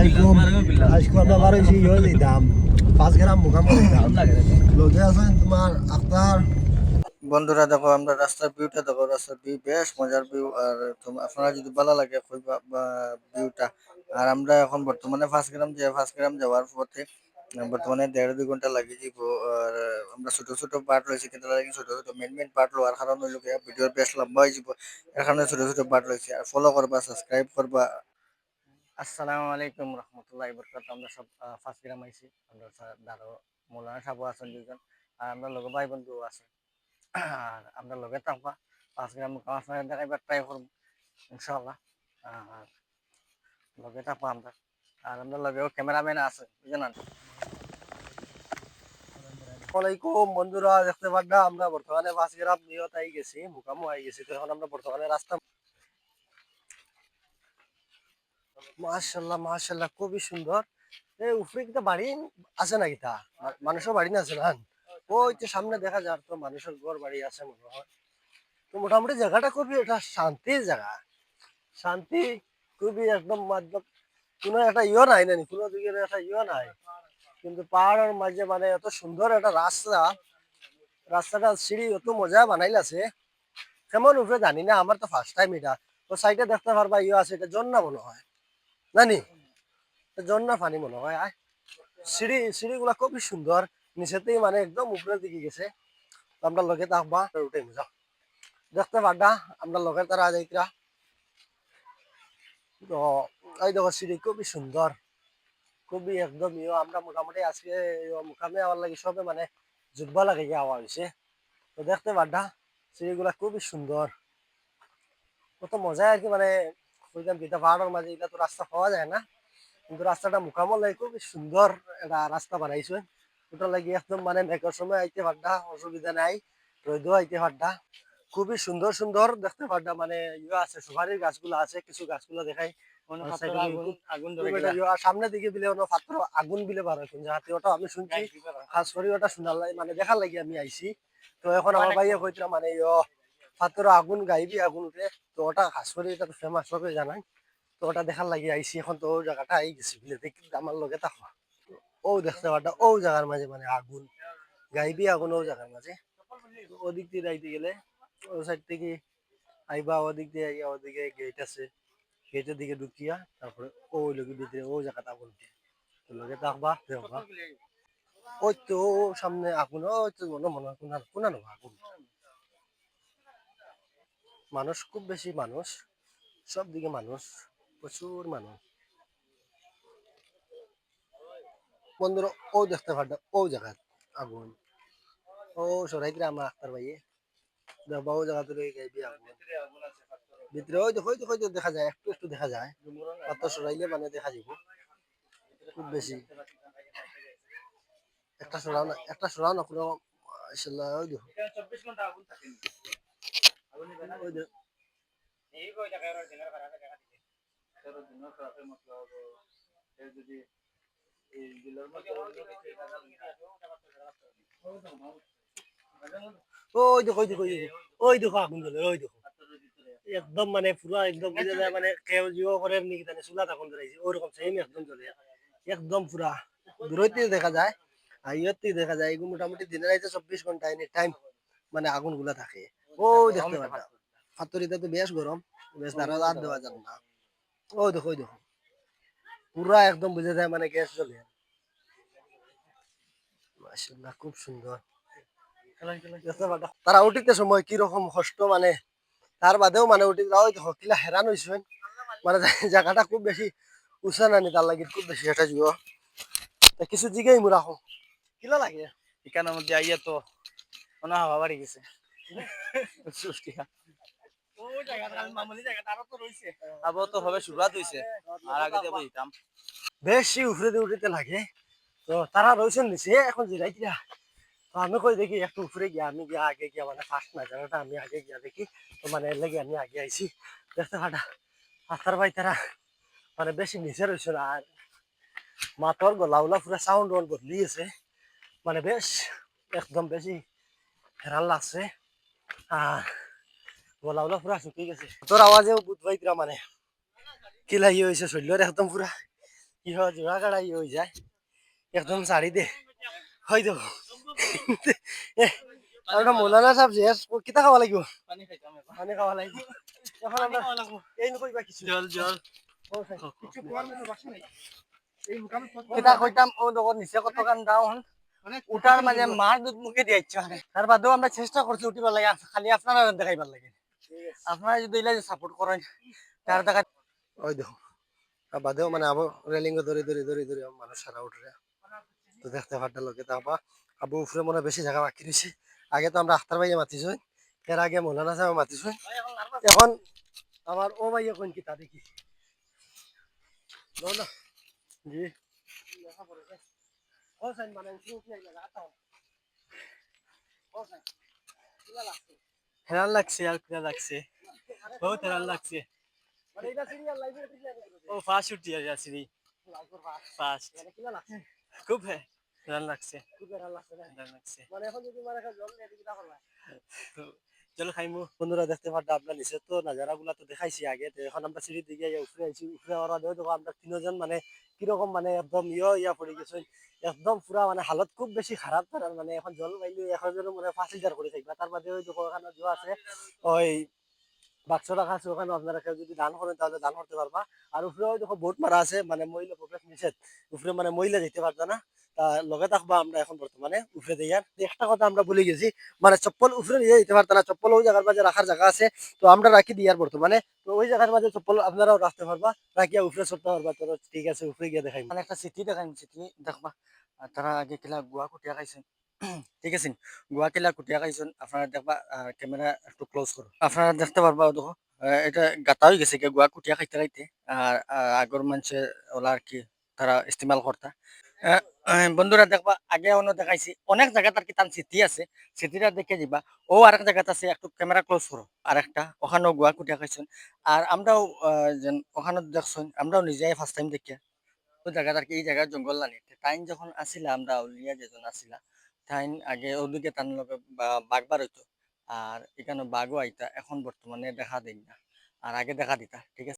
আলাইকুম। আজকে আমরা বারোইছি ইয়ে দিতাম 5 গ্রাম মুখামো দিতাম লোকে আছেন তোমার আক্তার। বন্ধুরা দেখো আমরা রাস্তার ভিউটা দেখো, রাস্তার ভিউ বেশ মজার ভিউ। আর আপনারা যদি ভালো লাগে ভিউটা। আর আমরা এখন বর্তমানে 5 গ্রাম যাওয়ার পথে বর্তমানে 1.5-2 ঘন্টা লাগিয়ে যাব। আর আমরা ছোট ছোট পার্ট রয়েছে, কিন্তু ছোট ছোট মেন পার্ট লওয়ার কারণ হইল ভিডিওর বেশ লম্বা হয়ে যাব। এর কারণে ছোট ছোট পার্ট রয়েছে। আর ফলো করবা, সাবস্ক্রাইব করবা। আসসালামু আলাইকুম রহমতুল্লাহ বরকাত। আমরা সব 5 গ্রাম আইছি। আমরা দাঁড়ো মৌলানা সাহেব আছেন 2 জন, আর আমরা লগে ভাই বন্ধু আছে। আর আমরা লগে থাকবা 5 গ্রাম আপনার দেখাইবার ট্রাই করব ইনশাআল্লাহ। আর লগে থাকবো আমরা। আর আমরা লগেও ক্যামেরাম্যান আছে, বুঝলেন। আসসালামাইকুম বন্ধুরা, দেখতে পাচ্ছেন আমরা বর্তমানে 5 গ্রাম নিয়ত আই গেছি, মুকামো আই গেছি। তো এখন আমরা বর্তমানে রাস্তা মাশাআল্লাহ মাশাআল্লাহ খুবই সুন্দর। এই উপরে কিটা বাড়ি আছে নাকি? তা মানুষের বাড়ি না আছে না? ওই যে সামনে দেখা যায় তো মানুষের ঘর বাড়ি আছে মনে হয়। তো মোটামুটি জায়গাটা খুবই এটা শান্তির জায়গা, শান্তি খুবই একদম মাধ্যম। কোনো একটা ইয়ে নাই নানি, কোনো দিকে একটা ইয়ে নাই, কিন্তু পাহাড়ের মাঝে মানে এত সুন্দর একটা রাস্তা। রাস্তাটা সিঁড়ি এত মজা বানাইলাছে, কেমন উপরে জানি না, আমার তো ফার্স্ট টাইম এটা। তো সাইডে দেখতে পারবা ইয়ে আছে, এটা ঝর্ণা মনে হয় জানি, ঝর্ণা পানি মনে হয়। সিঁড়িগুলা খুবই সুন্দর, নিচেতেই মানে একদম উপরের দিকে গেছে। তো আমরা লগে থাকবা, উঠে যাও দেখতে পারবা আমরা লগে তারা যাইতরা। তো এই দেখো সিঁড়ি খুবই সুন্দর, খুবই একদম ইয়ে। আমরা মোটামুটি আজকে মুখামে আমার লাগে সবে মানে জুটবা লাগে আওয়া হয়েছে। তো দেখতে পারবা সিঁড়িগুলা খুবই সুন্দর, কত মজা আর কি। মানে বুঝলাম যেটা পাহাড়ের মাঝে এটা তো রাস্তা পাওয়া যায় না, কিন্তু রাস্তাটা মুখামো লাগে খুবই সুন্দর একটা রাস্তা বানাইছে। ওটা লাগি একদম মানে মেঘের সময় আইতে পারডা, অসুবিধা নাই, রোদও আইতে পারডা। খুবই সুন্দর সুন্দর দেখতে পারডা। মানে ইয়ে আছে, সুপারির গাছগুলো আছে, কিছু গাছগুলো দেখাই সামনে দিকে বিলে পাত্র আগুন বিলে বার হয় যাতে, ওটা আমি শুনছি খাস করি, ওটা শোনার মানে দেখার লাগি আমি আইছি। তো এখন আমার ভাইয়া কইতরা মানে পাত্র আগুন গাইবি আগুন উঠে, তো ওটা খাস করি এটা তো ফেমাস হবে জানাই। তো ওটা দেখার লাগি আইছি। এখন তো ওই জায়গাটা আই গেছি বিলে, দেখি আমার লগে থাকো। ও দেখতে পারটা ও জায়গার মাঝে মানে আগুন গাইবি আগুন ও জায়গার মাঝে। ওদিক দিয়ে যাইতে গেলে ও সাইড থেকে আইবা, ওদিক দিয়ে আইয়া ওদিকে গেট আছে, গেটের দিকে ঢুকিয়া তারপরে ওই লোকের ভিতরে ও জায়গাটা আগুন উঠে। তো লোকে থাকবা দেখবা ওই তো সামনে আগুন, ওই তো মনে মনে হয় কোনা কোনা নেবা আগুন। মানুষ খুব বেশি, মানুষ সব দিকে মানুষ, প্রচুর মানুষ। বন্ধুরা ও দেখতে পারটা ও জায়গায় আগুন, ও সরাইতে আমার আক্তার ভাইয়ে দেখবা ও জায়গা থেকে গাইবি আগুন। ভিতরে ওই দেখো, ওই দেখো, ওই দেখো দেখা যায়, একটু একটু দেখা যায়। পাথর সরাইলে মানে দেখা যাব খুব বেশি। একটা সরাও না কোনো মাশাআল্লাহ। ওই দেখো ওই দেখো ওই দেখো ওই দেখো ওই দেখো ওই দেখো আগুন জ্বলে, ওই দেখো একদম মানে পুরো একদম বুঝে যায় মানে কেউ জিও করে নাকি জানে চুলা তখন ধরাইছে ওরকম সেম একদম জ্বলে একদম পুরা। দূরতে দেখা যায় আর ইয়তে দেখা যায় এগুলো মোটামুটি দিনের রাইতে 24 ঘন্টা এনি টাইম মানে আগুন গুলা থাকে। ও দেখতে পারবা ফাতরিটা তো বেশ গরম, বেশ দাঁড়া আর দেওয়া যাবে না। ওই দেখো ওই দেখো পুরা একদম বুঝে যায় মানে গ্যাস জ্বলে। মাশাআল্লাহ খুব সুন্দর। দেখতে পারবা তারা উঠিতে সময় কি রকম কষ্ট, মানে তার বাদেও মানে উঠি যাও দেখো কিলা হেরান হইছেন। মানে জায়গাটা খুব বেশি উঁচা নানি, তার লাগে খুব বেশি এটা যুগ কিছু জিগাই মুরা হোক কিলা লাগে এখানের মধ্যে আইয়া তো মনে হাওয়া বাড়ি গেছে। আবার তো হবে শুরুয়াত হইছে, আর আগে দিয়ে বইতাম বেশি উফরে উঠিতে লাগে। তো তারা রয়েছেন নিচে এখন জিরাই দিয়া। তো আমি কই দেখি একটু উপরে গিয়া আমি গিয়া আগে গিয়া মানে ফার্স্ট না জায়গাটা আমি আগে গিয়া দেখি। তো মানে লেগে আমি আগে আইছি দেখতে ফাটা আস্তার ভাই তারা মানে বেশি নিচে রয়েছে না। আর মাতর গলাউলা পুরা সাউন্ড বদলিয়েছে, মানে বেশ একদম বেশি হেরান লাগছে। আর গলাউলা পুরা শুকিয়ে গেছে, তোর আওয়াজেও বুধ ভাই মানে কি লাগি হয়েছে শরীরের একদম পুরা ইহ জোড়া কাড়াই হয়ে যায় একদম সারি দে হয় দেব আমরা মৌলানা সাহেব যে কিতা খাওয়া লাগিব পানি খাওয়া লাগিব এখন আমরা এই নকইবা কিছু জল জল কিছু কোয়ার মতো বাসা নাই এই মোটামুটি কিতা কইতাম ও দোকান নিচে কত কান দাও হন উঠার মাঝে মার দুধ মুখে দিয়ে ইচ্ছা তার বাদেও আমরা চেষ্টা করছি উঠিবার লাগে খালি আপনারা দেখাইবার লাগে আপনারা যদি এলা সাপোর্ট করেন তার দেখা ওই দেখো আর বাদেও মানে আবু রেলিং ধরে ধরে ধরে ধরে মানুষ সারা উঠে তো দেখতে পারটা লোকে তারপর আবু উপরে মনে বেশি জায়গা বাকি রয়েছে আগে তো আমরা আখতার ভাইয়া মাতিছ এর আগে মৌলানা সাহেব মাতিছ এখন আমার ও ভাইয়া কোন কিতা দেখি না জি ও সাইন মানে हैरान लगसे यार क्या लगसे बहुत हैरान लगसे ओ फास्ट उठ दिया यार सीधी फास्ट खूब है हैरान लगसे हैरान लगसे तो चलो खाइमु বন্ধুরা দেখতে পারটা আপনার নিচে তো নাজারা গুলা তো দেখাইছি আগে তো এখন আমরা সিঁড়ির দিকে উপরে আইছি উপরে ওরা দেখো আমরা তিনজন মানে কিরকম মানে একদম ইয়া পড়ে গেছে একদম পুরা মানে হালত খুব বেশি খারাপ তার মানে এখন জল পাইলে এখন যেন মানে 5 লিটার করে থাকবে তার বাদে ওই দোকানে যে আছে ওই বাক্স রাখা আছে ওখানে আপনারা কেউ যদি দান করেন তাহলে দান করতে পারবা আর উপরে ওই দেখো বোট মারা আছে মানে মহিলা প্রবেশ নিষেধ উপরে মানে মহিলা যেতে পারবে না তা লগে থাকবা আমরা এখন বর্তমানে উপরে দিয়ে একটা কথা আমরা ভুলে গেছি মানে চপ্পল উপরে নিয়ে যেতে পারতো না চপ্পল ওই জায়গার মাঝে রাখার জায়গা আছে তো আমরা রাখি দিই আর বর্তমানে তো ওই জায়গার মাঝে চপ্পল আপনারাও রাখতে পারবা রাখিয়া উপরে চড়তে পারবা তো ঠিক আছে উপরে গিয়ে দেখাই মানে একটা সিটি দেখাইম সিটি দেখবা আর তারা আগে কিলা গুয়া কুটিয়া খাইছেন ঠিক আছে গুয়া কিলা কুটিয়া খাইছেন আপনারা দেখবা ক্যামেরা একটু ক্লোজ করো আপনারা দেখতে পারবা দেখো এটা গাতা হয়ে গেছে গুয়া কুটিয়া খাইতে খাইতে আর আগর মানুষে ওলা আর কি তারা ইস্তেমাল করতা বন্ধুরা দেখবা আগে অন্য দেখাইছি অনেক জায়গা তার কি তার স্মৃতি আছে স্মৃতিটা দেখে যাবা ও আরেক জায়গাতে আছে একটু ক্যামেরা ক্লোজ করো আরেকটা ওখানেও গুয়া কুটিয়া খাইছেন আর আমরাও যেন ওখানে দেখছেন আমরাও নিজেই ফার্স্ট টাইম দেখিয়া ওই জায়গাটা আর কি এই জায়গার জঙ্গল না নিতে টাইম যখন আসিলা আমরা উলিয়া যেজন আসিলা টাইম আগে ওদিকে তার লগে বাঘ বার হইতো আর এখানে বাঘও আইতা এখন বর্তমানে দেখা দেয় না আর আগে দেখা দিতা ঠিক আছে